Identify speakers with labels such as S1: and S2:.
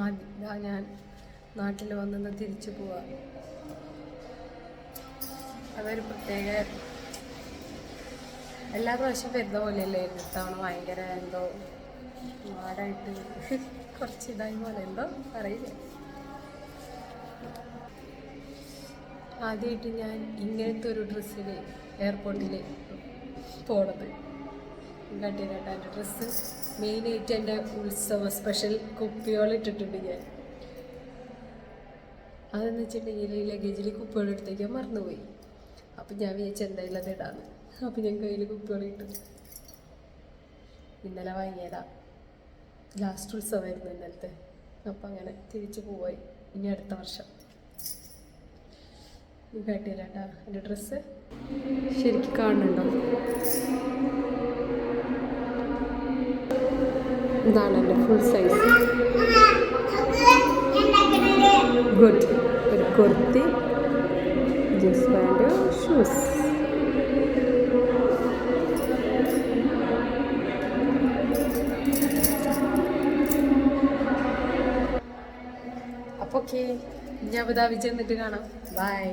S1: ആദ്യം ഞാൻ നാട്ടിൽ വന്നത് തിരിച്ചു പോവാ. അതൊരു പ്രത്യേക എല്ലാ പ്രാവശ്യം വരുന്ന പോലെയല്ലേ ഇത്തവണ ഭയങ്കര എന്തോ നാടായിട്ട് കുറച്ച് ഇതായി പോലെ എന്തോ അറിയില്ല. ആദ്യമായിട്ട് ഞാൻ ഇങ്ങനത്തെ ഒരു ഡ്രസ്സിൽ എയർപോർട്ടിൽ പോണത്. കട്ടിയിട്ടാ എൻ്റെ ഡ്രസ്സ് മെയിനായിട്ട് എൻ്റെ ഉത്സവ സ്പെഷ്യൽ കുപ്പിയോളിട്ടിട്ടുണ്ട് ഞാൻ. അതെന്ന് വെച്ചിട്ടുണ്ടെങ്കിൽ ലഗേജിൽ കുപ്പിയോളെടുത്തേക്ക് മറന്നുപോയി. അപ്പം ഞാൻ വിചാരിച്ച എന്തായാലും അത് ഇടാന്ന്. അപ്പം ഞാൻ കയ്യിൽ കുപ്പിയോളിട്ടു. ഇന്നലെ വാങ്ങിയതാ, ലാസ്റ്റ് ഉത്സവമായിരുന്നു ഇന്നലത്തെ. അപ്പം അങ്ങനെ തിരിച്ചു പോയി. ഇനി അടുത്ത വർഷം കാട്ടിയില്ലാട്ടാ എൻ്റെ ഡ്രസ്സ് ശരിക്കും കാണുന്നുണ്ടോ? ഇതാണ് എൻ്റെ ഫുൾ സൈസ്. ഗുഡ്. ഒരു കുർത്തി, ജീൻസ് പാൻറ്, ഷൂസ്. അപ്പോൾ ഓക്കെ, ഞാൻ വിജയം എന്നിട്ട് കാണാം. ബൈ.